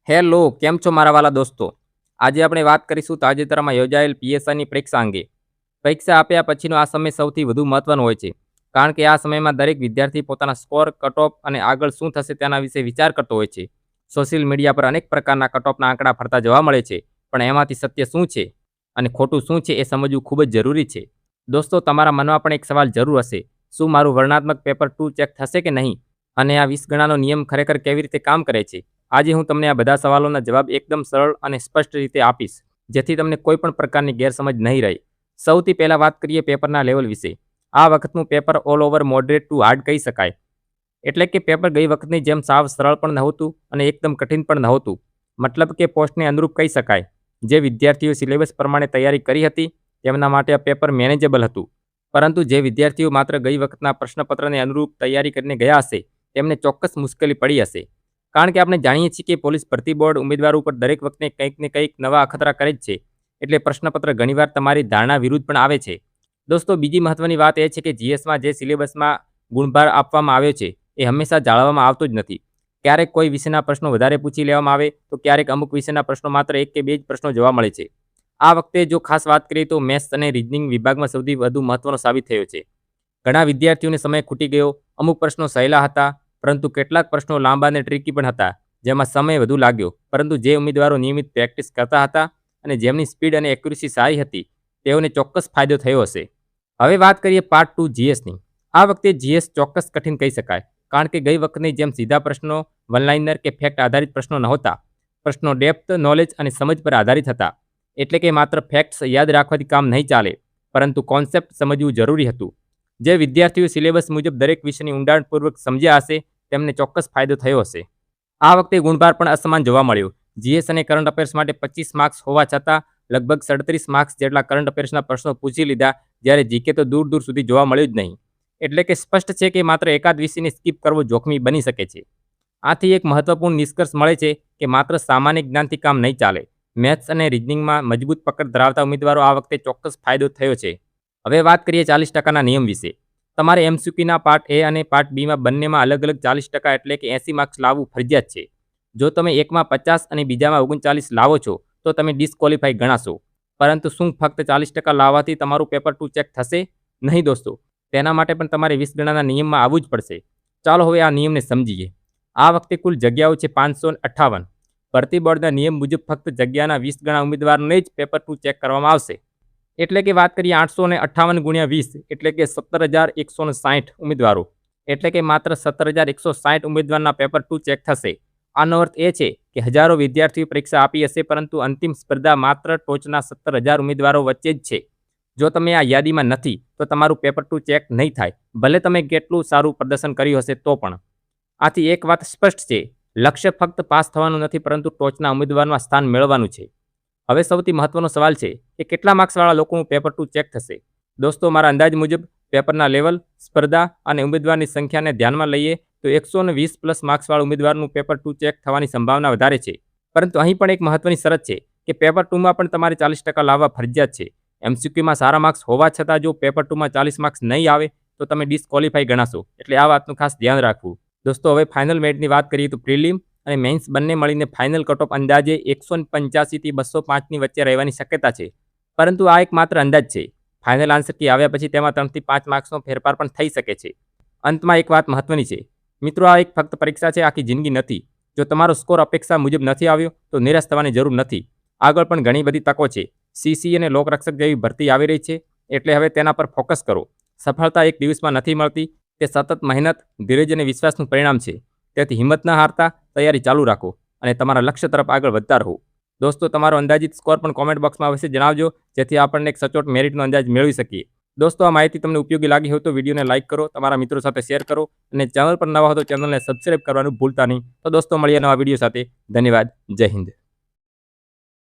Hello, કેમ છો મારા વાલા દોસ્તો? આજે આપણે વાત કરીશું તાજેતરમાં યોજાયેલ પીએસઆઈની પરીક્ષા અંગે. પરીક્ષા આપ્યા પછીનો આ સમય સૌથી વધુ મહત્વનો હોય છે, કારણ કે આ સમયમાં દરેક વિદ્યાર્થી પોતાના સ્કોર, કટઓફ અને આગળ શું થશે તેના વિશે વિચાર કરતો હોય છે. સોશિયલ મીડિયા પર અનેક પ્રકારના કટઓફના આંકડા ફરતા જોવા મળે છે, પણ એમાંથી સત્ય શું છે અને ખોટું શું છે એ સમજવું ખૂબ જ જરૂરી છે. દોસ્તો, તમારા મનમાં પણ એક સવાલ જરૂર હશે: શું મારું વર્ણનાત્મક પેપર 2 ચેક થશે કે નહીં? અને આ 20 ગણાનો નિયમ ખરેખર કેવી રીતે કામ કરે છે? આજે હું તમને આ બધા સવાલોના જવાબ એકદમ સરળ અને સ્પષ્ટ રીતે આપીશ, જેથી તમને કોઈ પણ પ્રકારની ગેરસમજ નહીં રહે. સૌથી પહેલાં વાત કરીએ પેપરના લેવલ વિશે. આ વખતનું paper all over moderate to hard કહી શકાય. એટલે કે પેપર ગઈ વખતની જેમ સાવ સરળ પણ નહોતું અને એકદમ કઠિન પણ નહોતું. મતલબ કે પોસ્ટને અનુરૂપ કહી શકાય. જે વિદ્યાર્થીઓ સિલેબસ પ્રમાણે તૈયારી કરી હતી તેમના માટે આ પેપર મેનેજેબલ હતું. પરંતુ જે વિદ્યાર્થીઓ માત્ર ગઈ વખતના પ્રશ્નપત્રને અનુરૂપ તૈયારી કરીને ગયા હશે તેમને ચોક્કસ મુશ્કેલી પડી હશે. કારણ કે આપણે જાણીએ છીએ કે પોલીસ ભરતી બોર્ડ ઉમેદવારો ઉપર દરેક વખતે કંઈક ને કંઈક નવા અખતરા કરે જ છે, એટલે પ્રશ્નપત્ર ઘણીવાર તમારી ધારણા વિરુદ્ધ પણ આવે છે. દોસ્તો, બીજી મહત્વની વાત એ છે કે જીએસમાં જે સિલેબસમાં ગુણભાર આપવામાં આવ્યો છે એ હંમેશા જાળવવામાં આવતો જ નથી. ક્યારેક કોઈ વિષયના પ્રશ્નો વધારે પૂછી લેવામાં આવે તો ક્યારેક અમુક વિષયના પ્રશ્નો માત્ર 1 કે 2 જ પ્રશ્નો જોવા મળે છે. આ વખતે જો ખાસ વાત કરીએ તો મેથ્સ અને રીઝનિંગ વિભાગમાં સૌથી વધુ મહત્વનો સાબિત થયો છે. ઘણા વિદ્યાર્થીઓને સમય ખૂટી ગયો. અમુક પ્રશ્નો સહેલા હતા, પરંતુ કેટલાક પ્રશ્નો લાંબા અને ટ્રિકી પણ હતા, જેમાં સમય વધુ લાગ્યો. પરંતુ જે ઉમેદવારો નિયમિત પ્રેક્ટિસ કરતા હતા અને જેમની સ્પીડ અને એક્યુરેસી સારી હતી તેઓને ચોક્કસ ફાયદો થયો હશે. હવે વાત કરીએ પાર્ટ 2 જીએસની. આ વખતે જીએસ ચોક્કસ કઠિન કહી શકાય, કારણ કે ગઈ વખતની જેમ સીધા પ્રશ્નો, વન લાઇનર કે ફેક્ટ આધારિત પ્રશ્નો નહોતા. પ્રશ્નો ડેપ્થ, નોલેજ અને સમજ પર આધારિત હતા. એટલે કે માત્ર ફેક્ટ્સ યાદ રાખવાથી કામ નહીં ચાલે, પરંતુ કોન્સેપ્ટ સમજવું જરૂરી હતું. જે વિદ્યાર્થીઓ સિલેબસ મુજબ દરેક વિષયની ઊંડાણપૂર્વક સમજ્યા હશે તેમને ચોક્કસ ફાયદો થયો હશે. આ વખતે ગુણભાર પણ અસમાન જોવા મળ્યો. જીએસ અને કરંટ અફેર્સ માટે 25 માર્ક્સ હોવા છતાં લગભગ 37 માર્ક્સ જેટલા કરંટ અફેર્સના પ્રશ્નો પૂછી લીધા, જ્યારે જીકે તો દૂર દૂર સુધી જોવા મળ્યું જ નહીં. એટલે કે સ્પષ્ટ છે કે માત્ર એકાદ વિષયને સ્કીપ કરવો જોખમી બની શકે છે. આથી એક મહત્વપૂર્ણ નિષ્કર્ષ મળે છે કે માત્ર સામાન્ય જ્ઞાનથી કામ નહીં ચાલે. મેથ્સ અને રીઝનિંગમાં મજબૂત પકડ ધરાવતા ઉમેદવારો આ વખતે ચોક્કસ ફાયદો થયો છે. હવે વાત કરીએ 40%ના નિયમ વિશે. તમારે એમસીક્યુના પાર્ટ એ અને પાર્ટ બીમાં બંનેમાં અલગ અલગ 40% એટલે કે 80 માર્ક્સ લાવવું ફરજિયાત છે. જો તમે એકમાં 50 અને બીજામાં 39 લાવો છો તો તમે ડિસ્ક્વોલિફાઈ ગણાશો. પરંતુ શું ફક્ત 40% લાવવાથી તમારું પેપર 2 ચેક થશે? નહીં દોસ્તો, તેના માટે પણ તમારે 20 ગણાના નિયમમાં આવવું જ પડશે. ચાલો હવે આ નિયમને સમજીએ. આ વખતે કુલ જગ્યાઓ છે 558. ભરતી બોર્ડના નિયમ મુજબ ફક્ત જગ્યાના 20 ગણા ઉમેદવારને જ પેપર 2 ચેક કરવામાં આવશે. એટલે કે વાત કરીએ 858 ગુણ્યા 20 એટલે કે 17,160 ઉમેદવારો. એટલે કે માત્ર 17,160 ઉમેદવારના પેપર 2 ચેક થશે. આનો અર્થ એ છે કે હજારો વિદ્યાર્થીઓ પરીક્ષા આપી હશે, પરંતુ અંતિમ સ્પર્ધા માત્ર ટોચના 17,000 ઉમેદવારો વચ્ચે જ છે. જો તમે આ યાદીમાં નથી તો તમારું પેપર 2 ચેક નહીં થાય, ભલે તમે કેટલું સારું પ્રદર્શન કર્યું હશે તો પણ. આથી એક વાત સ્પષ્ટ છે: લક્ષ્ય ફક્ત પાસ થવાનું નથી, પરંતુ ટોચના ઉમેદવારમાં સ્થાન મેળવવાનું છે. હવે સૌથી મહત્વનો સવાલ છે કે કેટલા માર્ક્સવાળા લોકોનું પેપર 2 ચેક થશે? દોસ્તો, મારા અંદાજ મુજબ પેપરના લેવલ, સ્પર્ધા અને ઉમેદવારની સંખ્યાને ધ્યાનમાં લઈએ તો 120+ માર્ક્સવાળા ઉમેદવારનું પેપર 2 ચેક થવાની સંભાવના વધારે છે. પરંતુ અહીં પણ એક મહત્વની શરત છે કે પેપર 2માં પણ તમારે 40% લાવવા ફરજિયાત છે. એમસીક્યુમાં સારા માર્ક્સ હોવા છતાં જો પેપર 2માં 40 માર્ક્સ નહીં આવે તો તમે ડિસ્ક્વોલિફાઈ ગણાશો. એટલે આ વાતનું ખાસ ધ્યાન રાખવું. દોસ્તો, હવે ફાઇનલ મેરિટની વાત કરીએ તો પ્રિલિમ અને મેઇન્સ બંને મળીને ફાઇનલ કટઓફ અંદાજે 185 થી 205ની વચ્ચે રહેવાની શક્યતા છે. પરંતુ આ એક માત્ર અંદાજ છે. ફાઇનલ આન્સર કી આવ્યા પછી તેમાં 3 થી 5 માર્ક્સનો ફેરફાર પણ થઈ શકે છે. અંતમાં એક વાત મહત્વની છે મિત્રો, આ એક ફક્ત પરીક્ષા છે, આખી જિંદગી નથી. જો તમારો સ્કોર અપેક્ષા મુજબ નથી આવ્યો તો નિરાશ થવાની જરૂર નથી. આગળ પણ ઘણી બધી તકો છે. સીસી અને લોકરક્ષક જેવી ભરતી આવી રહી છે, એટલે હવે તેના પર ફોકસ કરો. સફળતા એક દિવસમાં નથી મળતી, તે સતત મહેનત, ધીરજ અને વિશ્વાસનું પરિણામ છે. તેથી હિંમત ન હારતા તૈયારી ચાલુ રાખો અને તમારા લક્ષ્ય તરફ આગળ વધતા રહો. દોસ્તો, તમારો અંદાજિત સ્કોર પણ કોમેન્ટ બોક્સમાં અવશ્ય જણાવજો, જેથી આપણને એક સચોટ મેરિટનો અંદાજ મેળવી શકીએ. દોસ્તો, આ માહિતી તમને ઉપયોગી લાગી હોય તો વિડીયોને લાઇક કરો, તમારા મિત્રો સાથે શેર કરો અને ચેનલ પર નવા હો તો ચેનલને સબસ્ક્રાઇબ કરવાનું ભૂલતા નહીં. તો દોસ્તો, મળીએ નવા વિડીયો સાથે. ધન્યવાદ. જય હિન્દ.